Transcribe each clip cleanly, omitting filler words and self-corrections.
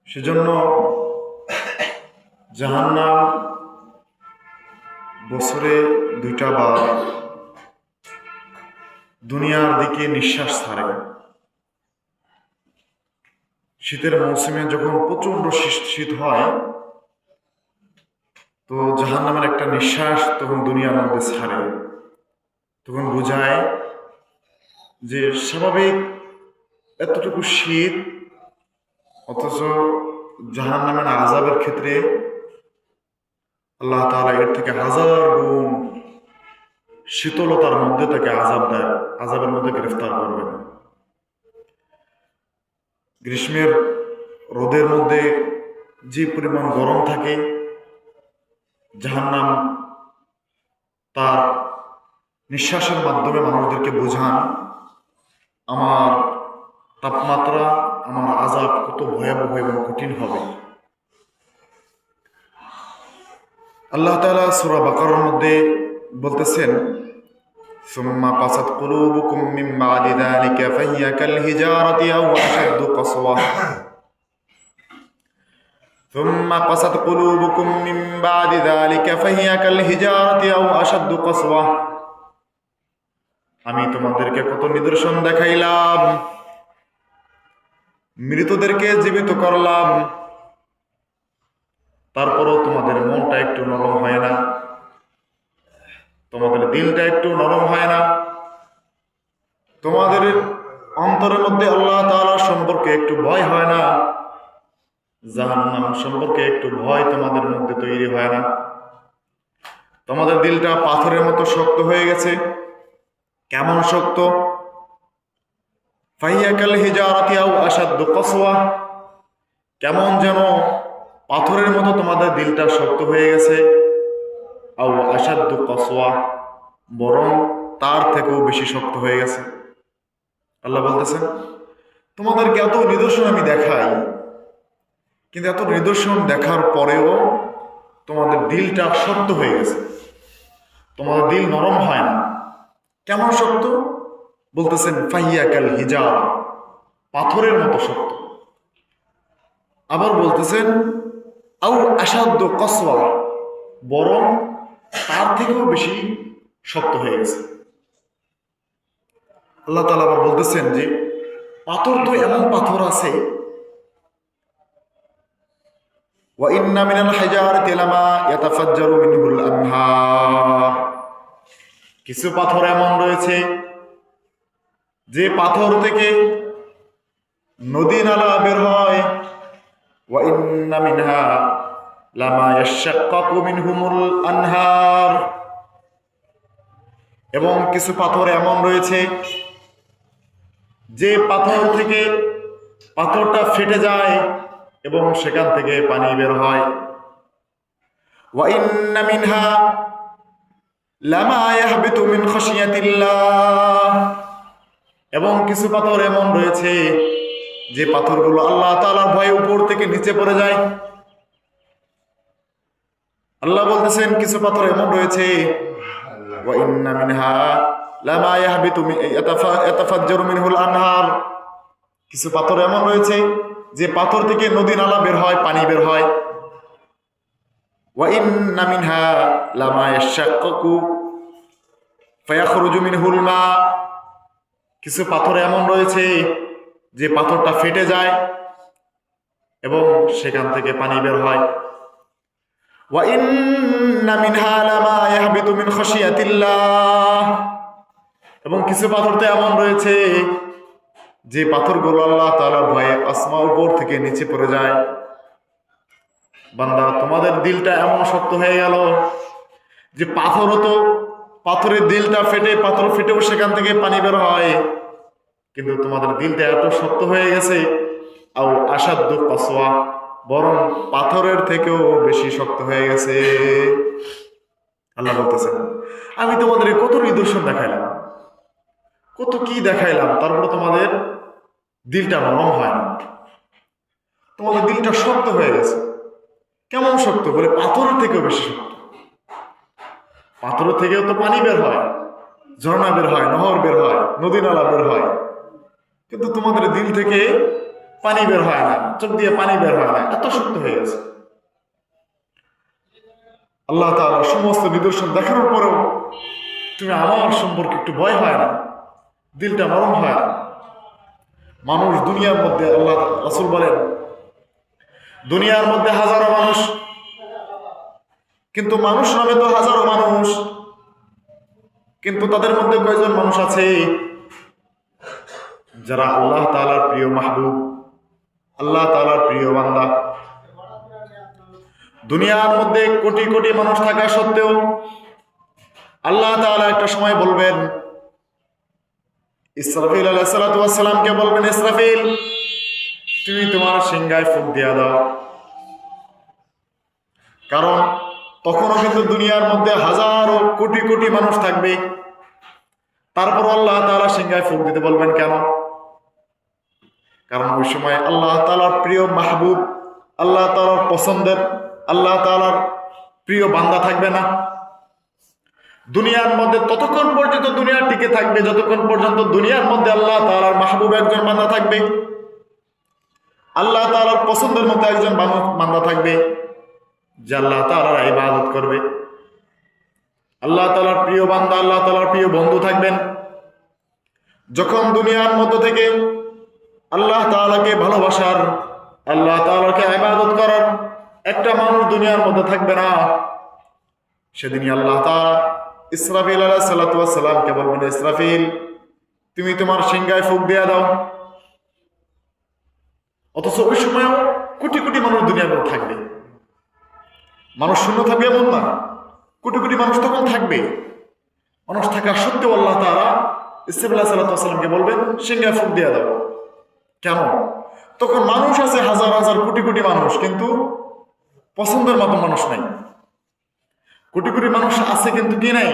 সেজন্য জাহান্নাম বছরে 2টা বার দুনিয়ার দিকে নিঃশ্বাস ছাড়ে। শীতের মৌসুমে যখন প্রচন্ড শীত হয়, তো জাহান্নামের একটা নিঃশ্বাস তখন দুনিয়ার মধ্যে ছাড়ে। তখন বোঝায় যে স্বাভাবিক এতটুকু শীত, অথচ জাহান্নামের আযাবের ক্ষেত্রে আল্লাহ তাআলা এর থেকে 1000 গুণ শীতলতার মধ্যে তাকে আযাব দেয়, আযাবের মধ্যে গ্রেফতার করবেন। গ্রীষ্মের রোদের মধ্যে যে পরিমাণ গরম থাকে, জাহান্নাম তার নিঃশ্বাসের মাধ্যমে মানুষদেরকে বোঝান আমার তাপমাত্রা, আমার আযাব কত ভয়াবহ এবং কঠিন হবে। আল্লাহ তাআলা সূরা বাকারার মধ্যে বলতেছেন, সুম্মা কাসাত কুলুবুকুম মিন বাদি যালিকা ফাহিয়া কাল হিজারাতি আও আশাদ্দু কাসওয়া। সুম্মা কাসাত কুলুবুকুম মিন বাদি যালিকা ফাহিয়া কাল হিজারাতি আও আশাদ্দু কাসওয়া। আমি তোমাদেরকে কত নিদর্শন দেখাইলাম, মৃতদেরকে জীবিত করলাম, তারপরও তোমাদের মনটা একটু নরম হয় না, তোমাদের দিলটা একটু নরম হয় না, তোমাদের অন্তরের মধ্যে আল্লাহ তাআলা সম্পর্কে একটু ভয় হয় না, জাহান্নাম সম্পর্কে একটু ভয় তোমাদের মধ্যে তৈরি হয় না। তোমাদের দিলটা পাথরের মতো শক্ত হয়ে গেছে। কেমন শক্ত? ফাহিয়া কাল হিজারাতি আও আশাদ্দু কাসওয়া। কেমন যেন পাথরের মতো তোমাদের দিলটা শক্ত হয়ে গেছে। আও আশাদ্দু কাসওয়া, বরং তার থেকেও বেশি শক্ত হয়ে গেছে। আল্লাহ বলতেছেন, তোমাদেরকে এত নিদর্শন আমি দেখাই, কিন্তু এত নিদর্শন দেখার পরেও তোমাদের দিলটা শক্ত হয়ে গেছে, তোমাদের দিল নরম হয় না। কেমন শক্ত? বলতেছেন ফাহিয়া কাল হিজারা, পাথরের মতো শক্ত। আবার বলতেছেন আও আশাদ্দু কাসওয়া, বরং তার থেকেও বেশি শক্ত হয়ে গেছে। আল্লাহ তাআলা আবার বলতেছেন যে পাথর তো এমন পাথর আছে, ওয়া ইন্না মিনাল হিজারাতি লামা ইয়াতাফাজ্জারু মিনহুল আনহার। কিছু পাথর এমন রয়েছে যে পাথর থেকে নদী নালা বের হয়। ওয়া ইন্না মিনহা লামা ইয়াশাক্কাকু মিনহুমুল আনহার। এবং কিছু পাথর এমন রয়েছে যে পাথর থেকে পাথরটা ফেটে যায় এবং সেখান থেকে পানি বের হয়। ওয়া ইন্না মিনহা লামা ইয়াহবিতু মিন খাশিয়াতিল্লাহ। এবং কিছু পাথর এমন রয়েছে যে পাথরগুলো আল্লাহ তাআলার ভয়ে উপর থেকে নিচে পড়ে যায়। আল্লাহ বলতেছেন কিছু পাথর এমন রয়েছে, ওয়া ইন্না মিনহা লামা ইয়াহবিতু ইয়াতাফাজ্জারু মিনহুল আনহার। কিছু পাথর এমন রয়েছে যে পাথর থেকে নদী নালা বের হয়, পানি বের হয়। ওয়া ইন্না মিনহা লামা ইয়াশাক্কাকু ফায়াখরুজু মিনহুল মা। কিছু পাথর এমন রয়েছে যে পাথরটা ফেটে যায় এবং সেখান থেকে পানি বের হয়। ওয়া ইন্না মিনহা লামা ইয়াহবিতু মিন খাশিয়াতিল্লাহ। এবং কিছু পাথর তো এমন রয়েছে যে পাথরগুলো আল্লাহ তাআলার ভয়ে আসমান উপর থেকে নিচে পড়ে যায়। বান্দা, তোমাদের দিলটা এমন শক্ত হয়ে গেল যে পাথরও তো, পাথরের দিলটা ফেটে, পাথর ফেটেও সেখান থেকে পানি বের হয়, কিন্তু তোমাদের দিলটা এত শক্ত হয়ে গেছে আও আশাদ্দু কাসওয়া, বরং পাথরের থেকেও বেশি শক্ত হয়ে গেছে। আল্লাহ বলতেছেন, আমি তোমাদের কত নিদর্শন দেখাইলাম, কত কি দেখাইলাম, তারপরে তোমাদের দিলটা নরম হয় না, তোমাদের দিলটা শক্ত হয়ে গেছে। কেমন শক্ত? বলে পাথরের থেকেও বেশি শক্ত। পাথরের থেকেও তো পানি বের হয়, ঝর্ণা বের হয়, নহর বের হয়, নদী নালা বের হয়, কিন্তু তোমাদের দিল থেকে পানি বের হয় না, চোখ দিয়ে পানি বের হয় না, এত শক্ত হয়ে গেছে। আল্লাহ তাআলা সমস্ত নিদর্শন দেখানোর পরেও তুমি আমার সম্পর্কে একটু ভয় হয় না, দিলটা নরম হয় না? মানুষ দুনিয়ার মধ্যে, আল্লাহ রাসূল বলেন দুনিয়ার মধ্যে হাজারো মানুষ, কিন্তু মানুষ নামে তো হাজারো মানুষ, কিন্তু তাদের মধ্যে কয়জন মানুষ আছে যারা আল্লাহ তাআলার প্রিয় মাহবুব, আল্লাহ তাআলার প্রিয় বান্দা। দুনিয়ার মধ্যে কোটি কোটি মানুষ থাকা সত্ত্বেও আল্লাহ তাআলা একটা সময় বলবেন, ইসরাফিল আলাইহিস সালাতু ওয়াস সালামকে বলবেন, ইসরাফিল তুমি তোমার সিংহায় ফুঁক দিয়া দাও। কারণ তখনও কিন্তু দুনিয়ার মধ্যে হাজারো কোটি কোটি মানুষ থাকবে, তারপর আল্লাহ তাআলা সিংহায় ফুঁক দিতে বলবেন কেন? কারণ ওই সময় আল্লাহ তাআলার প্রিয় মাহবুব, আল্লাহ তাআলার পছন্দের, আল্লাহ তাআলার প্রিয় বান্দা থাকবে না। দুনিয়ার মধ্যে ততক্ষণ পর্যন্ত দুনিয়া টিকে থাকবে যতক্ষণ পর্যন্ত দুনিয়ার মধ্যে আল্লাহ তাআলার মাহবুব একজন বান্দা থাকবে, আল্লাহ তাআলার পছন্দের মতো একজন বান্দা থাকবে যে আল্লাহ তাআলার ইবাদত করবে, আল্লাহ তাআলার প্রিয় বান্দা, আল্লাহ তাআলার প্রিয় বন্ধু থাকবেন। যখন দুনিয়ার মধ্য থেকে আল্লাহ তাআলাকে ভালোবাসার, আল্লাহ তাআলাকে ইবাদত করার একটা মানুষ দুনিয়ার মধ্যে থাকবে না, সেদিনই আল্লাহ তাআলা ইসরাফিল আলাইহিস সালাতু ওয়াস সালামকে বলবেন, ইসরাফিল তুমি তোমার সিংহায় ফুঁক দিয়ে দাও। অথচ ওই সময়ও কোটি কোটি মানুষ দুনিয়ার মধ্যে থাকবে, মানুষ শূন্য থাকবে এমন না, কোটি কোটি মানুষ তখন থাকবে। মানুষ থাকা সত্ত্বেও আল্লাহ তাআলা ইসরাফিল আলাইহিস সালাতু ওয়াস সালামকে বলবেন সিংহায় ফুঁক দিয়ে দাও। কেন? তখন মানুষ আছে হাজার হাজার কোটি কোটি মানুষ, কিন্তু পছন্দের মতো মানুষ নাই। কোটি কোটি মানুষ আছে কিন্তু কি নাই?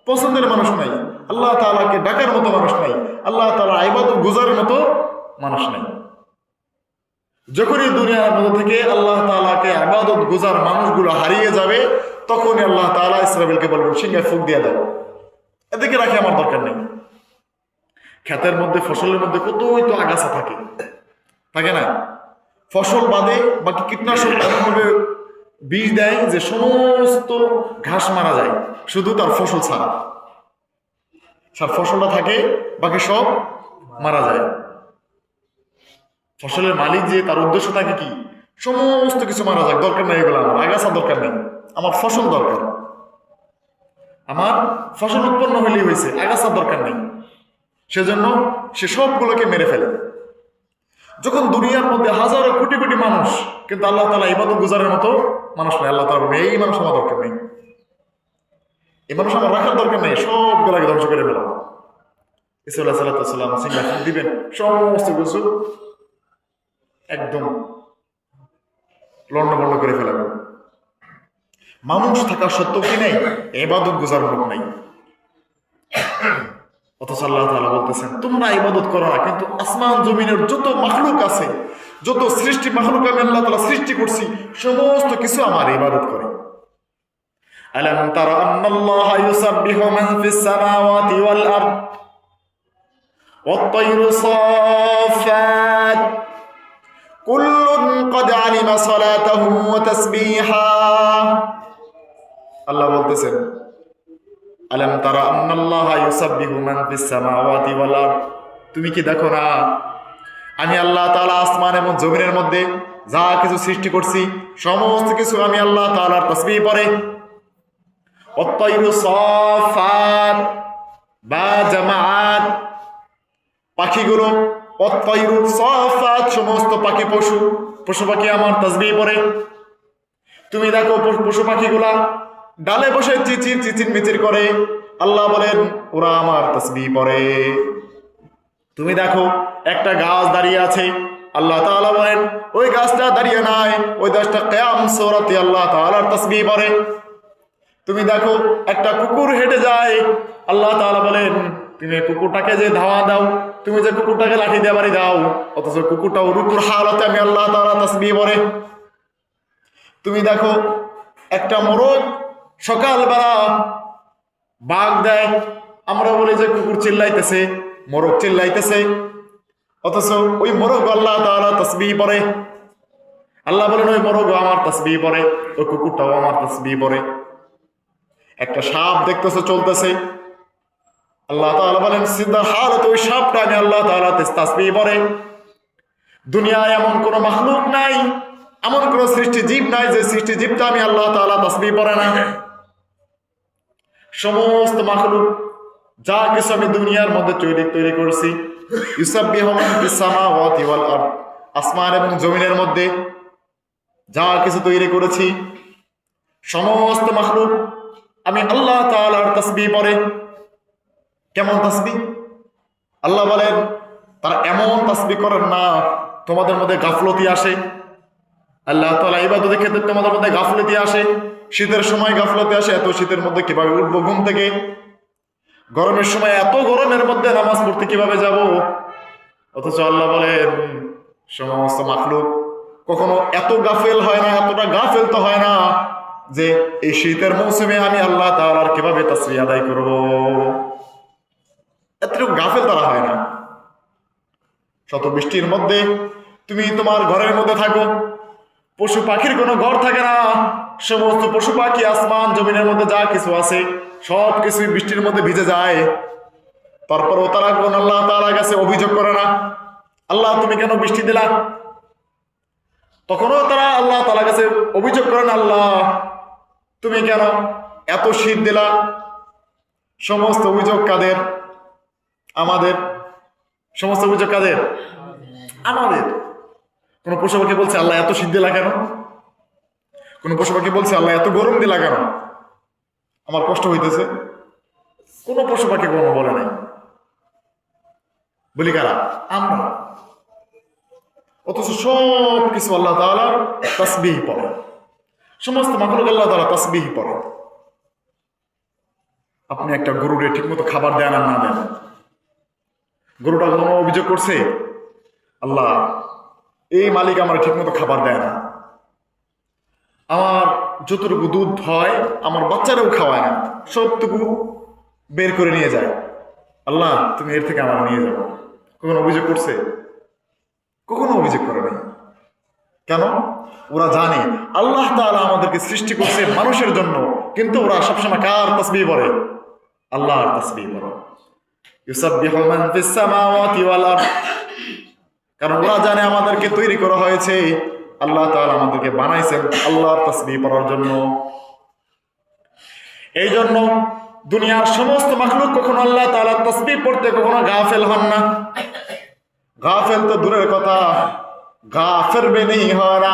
পছন্দের মানুষ নাই। আল্লাহ তাআলাকে ডাকার মতো মানুষ নাই, আল্লাহ তাআলা ইবাদত গুজারের মতো মানুষ নাই। যখনই দুনিয়ার মধ্যে থেকে আল্লাহ তাআলাকে ইবাদত গুজার মানুষগুলো হারিয়ে যাবে, তখনই আল্লাহ তাআলা ইসরাফিলকে বলবেন সিংহায় ফুঁক দিয়ে দাও। এদিকে রাখে আমার দরকার নেই। ক্ষেতের মধ্যে, ফসলের মধ্যে কতই তো আগাছা থাকে, থাকে না? ফসল বাদে বাকি কীটনাশক এমনভাবে বিষ দেয় যে সমস্ত ঘাস মারা যায়, শুধু তার ফসল ছাড়া। ফসলটা থাকে, বাকি সব মারা যায়। ফসলের মালিক যে, তার উদ্দেশ্য থাকে কি? সমস্ত কিছু মারা যায়, দরকার নেই এগুলো, আমার আগাছা দরকার নেই, আমার ফসল দরকার, আমার ফসল উৎপন্ন হলেই হয়েছে, আগাছার দরকার নেই। সেজন্য সে সবগুলোকে মেরে ফেলে। যখন দুনিয়ার মধ্যে হাজারো কোটি কোটি মানুষ, কিন্তু আল্লাহ তাআলা ইবাদত গুজারের মতো মানুষ নেই, আল্লাহ তাআলা এই মানুষ আমার দরকার নেই, এই মানুষ আমার রাখার দরকার নেই, সবগুলোকে ধ্বংস করে ফেলা। ইসরাফিল আলাইহিস সালাতু ওয়াস সালাম সিংহায় ফুঁক দিবেন, সমস্ত কিছু একদম লন্ডভন্ড করে ফেলাবেন। মানুষ থাকা সত্ত্বেও কি নেই? ইবাদত গুজার লোক নাই। অথচ আল্লাহ তাআলা বলতেছেন তোমরা ইবাদত করো না, কিন্তু আসমান জমিনের যত মাখলুক আছে, যত সৃষ্টি মাখলুক আমি আল্লাহ তাআলা সৃষ্টি করছি, সমস্ত কিছু আমার ইবাদত করে। আলাম তারা আন্নাল্লাহা ইউসাব্বিহু মান ফিস সামাওয়াতি ওয়াল আরদ ওয়াত-তায়রু সাফাত কুল্লুন ক্বাদ আলিমা সালাতাহু ওয়া তাসবিহা। আল্লাহ বলতেছেন আলাম তারা আন্নাল্লাহা ইউসাব্বিহু মান ফিস সামাওয়াতি ওয়াল আরদ, তুমি কি দেখো না আমি আল্লাহ তাআলা আসমান এবং জমিনের মধ্যে যা কিছু সৃষ্টি করছি, সমস্ত কিছু আমি আল্লাহ তাআলার তাসবিহ পড়ে। ওয়াত-তায়রু সাফাত বা জামাআত, পাখিগুলো, ওয়াত-তায়রু সাফাত সমস্ত পাখি, পশু পাখি আমার তাসবিহ পড়ে। তুমি দেখো পশু পাখিগুলা ডালে বসে চিচির চিচির মিচির করে, আল্লাহ বলেন ওরা আমার তাসবিহ পড়ে। তুমি দেখো একটা গাছ দাঁড়িয়ে আছে, আল্লাহ তাআলা বলেন ওই গাছটা দাঁড়িয়ে নাই, ওই গাছটা কিয়াম সূরাতে আল্লাহ তাআলার তাসবিহ পড়ে। তুমি দেখো একটা কুকুর হেঁটে যায়, আল্লাহ তাআলা বলেন তুমি কুকুরটাকে যে ধাওয়া দাও, তুমি যে কুকুরটাকে লাঠি দিয়ে বাড়ি দাও, অথচ কুকুরটাও রুকুর হালতে আমি আল্লাহ তাআলা তাসবিহ পড়ে। তুমি দেখো একটা মোরগ সকালবেলা বাঘ দেয়, আমরা বলি যে কুকুর চিল্লাইতেছে, মোরগ চিল্লাইতেছে, অথচ ওই মোরগ আল্লাহ তাআলা তাসবিহ পড়ে। আল্লাহ বলেন ওই মোরগ আমার তাসবিহ পড়ে, ওই কুকুরটাও আমার তাসবিহ পড়ে। একটা সাপ দেখতেছে চলতেছে, আল্লাহ তাআলা বলেন সিদ্ধা হালত ওই সাপটা আমি আল্লাহ তাআলা তাসবিহ পড়ে। দুনিয়ায় এমন কোন মাখলুক নাই, এমন কোন সৃষ্টি জীব নাই যে সৃষ্টি জীবটা আমি আল্লাহ তাআলা তাসবিহ পড়ে না। সমস্ত মাখলুক যা কিছু আমি দুনিয়ার মধ্যে তৈরি করেছি, ইউসাব্বিহু মান ফিস সামাওয়াতি ওয়াল আরদ, আসমান এবং জমিনের মধ্যে যা কিছু তৈরি করেছি সমস্ত মাখলুক আমি আল্লাহ তাআলার তাসবিহ পড়ে। কেমন তাসবিহ? আল্লাহ বলেন তারা এমন তাসবিহ করেন না তোমাদের মধ্যে গাফলতি আসে। আল্লাহ তাআলা ইবাদতের ক্ষেত্রে তোমাদের মধ্যে গাফলতি আসে, শীতের সময় গাফলতি আসে, এত শীতের মধ্যে কিভাবে উঠবো ঘুম থেকে, গরমের সময় এত গরমের মধ্যে নামাজ পড়তে কিভাবে যাব। অথচ আল্লাহ বলেন সমস্ত মাখলুক কখনো এত গাফেল হয় না, এতটা গাফেল তো হয় না যে এই শীতের মৌসুমে আমি আল্লাহ তাআলার কিভাবে তাসবিহ আদায় করব, এতটুকু গাফেল তারা হয় না। শত বৃষ্টির মধ্যে তুমি তোমার ঘরের মধ্যে থাকো, পশু পাখির কোনো ঘর থাকে না, সমস্ত পশু পাখি আসমান জমিনের মধ্যে যা কিছু আছে সব কিছুই বৃষ্টির মধ্যে ভিজে যায়। তারপরও তারা কোন আল্লাহ তাআলার কাছে অভিযোগ করে না, আল্লাহ তুমি কেন বৃষ্টি দিলা। তখনও তারা আল্লাহ তাআলার কাছে অভিযোগ করেন, আল্লাহ তুমি কেন এত শীত দিলা। সমস্ত অভিযোগ কাদের? আমাদের। সমস্ত অভিযোগ কাদের? আমাদের। কোন পশু পাখি বলছে আল্লাহ এত শীত দিলা কেন? কোন পশু পাখি বলছে আল্লাহ এত গরম দিলা কেন, আমার কষ্ট হইতেছে? কোন পশু পাখি কোনো বলে নাই। বলি কারা? আমরা। অথচ সব কিছু আল্লাহ তাআলার তাসবিহ পড়ে, সমস্ত মাখলুক আল্লাহ তাআলা তাসবিহ পড়ে। আপনি একটা গরুরে ঠিক মতো খাবার দেন আর না দেন, গরুটা কোনো অভিযোগ করছে আল্লাহ এই মালিক আমার ঠিক মতো খাবার দেয় না, আমার যতটুকু দুধ হয় আমার বাচ্চারাও খাওয়ায় না, সবটুকু বের করে নিয়ে যায়, আল্লাহ তুমি এর থেকে আমার নিয়ে যাবো। কখনো অভিযোগ করছে? কখনো অভিযোগ করে নাই। কেন? ওরা জানে আল্লাহ তাআলা আমাদেরকে সৃষ্টি করছে মানুষের জন্য, কিন্তু ওরা সবসময় কার তাসবিহ পড়ে? আল্লাহর তাসবিহ পড়ে। ইউসাব্বিহু মান ফিস সামাওয়াতি ওয়াল আরদ, কারণ ওরা জানে আমাদেরকে তৈরি করা হয়েছে, আল্লাহ তাআলা আমাদেরকে বানাইছেন আল্লাহর তাসবিহ পড়ার জন্য। এই জন্য দুনিয়ার সমস্ত মাখলুক কখনো আল্লাহ তাআলার তাসবিহ পড়তে কখনো গাফেল হন না। গাফেল তো দূরের কথা, গাফের বে নেই হয় না।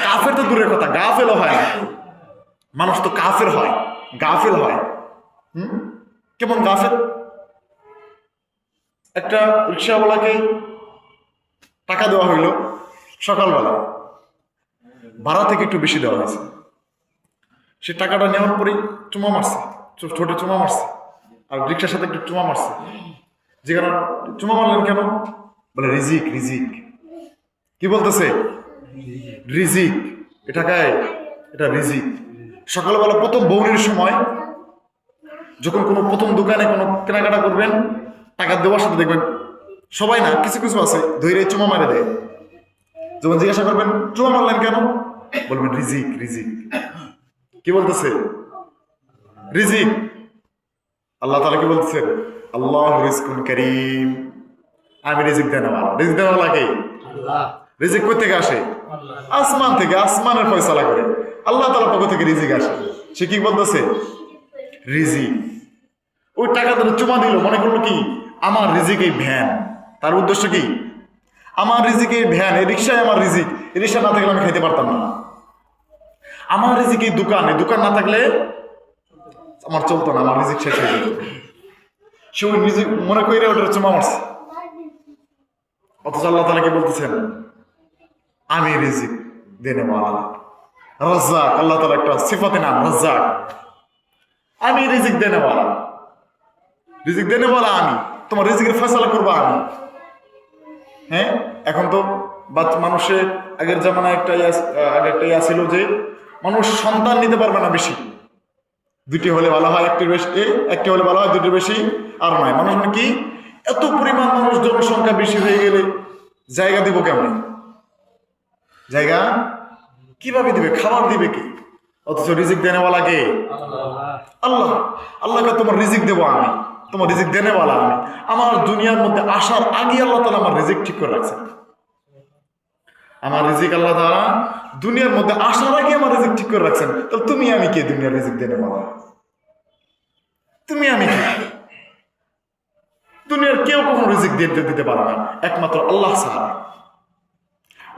কাফের তো দূরের কথা, গাফেলও হয় না। মানুষ তো কাফের হয়, গাফেল হয়। কেমন গাফেল? একটা রিক্সাওয়ালাকে টাকা দেওয়া হইল সকালবেলা, ভাড়া থেকে একটু বেশি দেওয়া হয়েছে। সে টাকাটা নেওয়ার পরেই চুমা মারছে, ছোটে চুমা মারছে, আর রিক্সার সাথে একটু চুমা মারছে। যে কারণ চুমা মারলেন কেন? বলে রিজিক। রিজিক কি বলতেছে? রিজিক। এটা কায়? এটা রিজিক। সকালবেলা প্রথম বৌনির সময় যখন কোনো প্রথম দোকানে কোনো কেনাকাটা করবেন, টাকা দেওয়ার সাথে দেখবেন সবাই না, কিছু কিছু আছে ধৈর্য চুমা মারে দেয়। যখন জিজ্ঞাসা করবেন চুমা মারলেন কেন, বলবেন রিজিক। রিজিক কি বলতেছে? রিজিক। আল্লাহ তাআলা কি বলতেছেন? আল্লাহু রিজকুন কারীম, আমি রিজিক দেনওয়ালা। রিজিক দেনওয়ালা কে? আল্লাহ। রিজিক কই থেকে আসে? আসমান থেকে, আসমানের ফয়সালা করে আল্লাহ তাআলার পক্ষ থেকে রিজিক আসে। সে কি বলতেছে? রিজিক। ওই টাকা ধরে চুমা দিল, মনে করলো কি আমার রিজিক এই ভ্যান। তার উদ্দেশ্য কি? আমার রিজিক এই ভ্যান, এই রিক্সায় আমার রিজিক, এই রিক্সা না থাকলে আমি খাইতে পারতাম না। আমার রিজিক এই দোকান, এই দোকান না থাকলে আমার চলতো না, আমার রিজিক শেষ হয়ে যেত। সে ওই রিজিক মনে করে ওটার চুমা মারছে। অথচ আল্লাহ তাআলা কি বলতেছেন? আমি রিজিক দেনেওয়ালা, রাজ্জাক। আল্লাহ তাআলা একটা সিফাতে নাম রাজ্জাক। আমি রিজিক দেনেওয়ালা, রিজিক দেনেওয়ালা আমি, তোমার রিজিকের ফয়সালা করবো আমি। হ্যাঁ, এখন তো মানুষের আগের জামানায় একটা ছিল যে মানুষ সন্তান নিতে পারবে না বেশি, দুটি হলে ভালো হয়, একটি হলে ভালো হয়, দুটির বেশি আর নয়। মানুষ মানে কি এত পরিমাণ মানুষ, জনসংখ্যা বেশি হয়ে গেলে জায়গা দিব কেমন? জায়গা কিভাবে দিবে? খাবার দিবে কি? অথচ রিজিক দেনেওয়ালা কে? আল্লাহ। আল্লাহকে তোমার রিজিক দেবো আমি, তোমার রিজিক দেনেওয়ালা আমি। আমার দুনিয়ার মধ্যে আসার আগে আল্লাহ তাআলা আমার রিজিক ঠিক করে রাখছেন। আমার রিজিক আল্লাহ তাআলা দুনিয়ার মধ্যে আসার আগে আমার রিজিক ঠিক করে রাখছেন। তাহলে তুমি আমি কে দুনিয়ার রিজিক দেনেওয়ালা? তুমি আমি কে? দুনিয়ার কেউ কখনো রিজিক দিতে পারে না, একমাত্র আল্লাহ ছাড়া।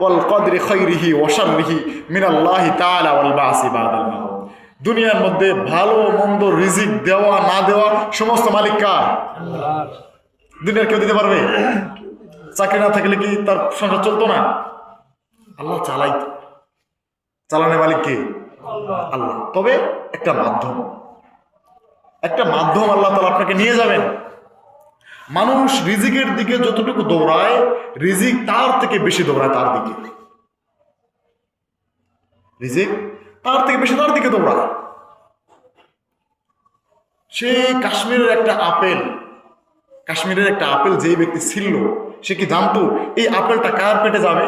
ওয়াল কদরি খাইরিহি ওয়া শাররিহি মিনাল্লাহি তাআলা ওয়াল বাসি বাদাল মাউত। দুনিয়ার মধ্যে ভালো মন্দ রিজিক দেওয়া না দেওয়া সমস্ত মালিক কার? আল্লাহ। দুনিয়ার কেউ দিতে পারবে? চাকরি না থাকলে কি তার সংসার চলতো না? আল্লাহ চালাইতো। চালানোর মালিক কে? আল্লাহ। তবে একটা মাধ্যম আল্লাহ তাআলা আপনাকে নিয়ে যাবেন। মানুষ রিজিকের দিকে যতটুকু দৌড়ায়, রিজিক তার থেকে বেশি দৌড়ায় তার দিকে। রিজিক তার থেকে বেশি তার দিকে দৌড়ায়। সে কাশ্মীরের একটা আপেল যে ব্যক্তি ছিল, সে কি জানতো এই আপেলটা কার পেটে যাবে?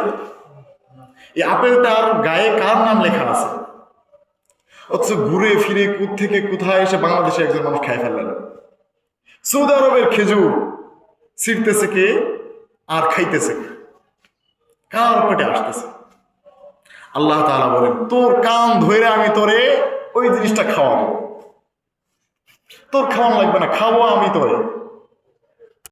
এই আপেলটার গায়ে কার নাম লেখা আছে? অথচ ঘুরে ফিরে থেকে কোথায় এসে বাংলাদেশে একজন মানুষ খাই ফেললেন। সৌদি আরবের খেজুর ছিঁড়তেছে কে আর খাইতেছে কে? কার পেটে আসতেছে? আল্লাহ তাআলা বলেন, তোর কান ধরে আমি তোরে ওই জিনিসটা খাওয়াবো। তোর খাওয়ানো লাগবে না, খাবো আমি তোরে।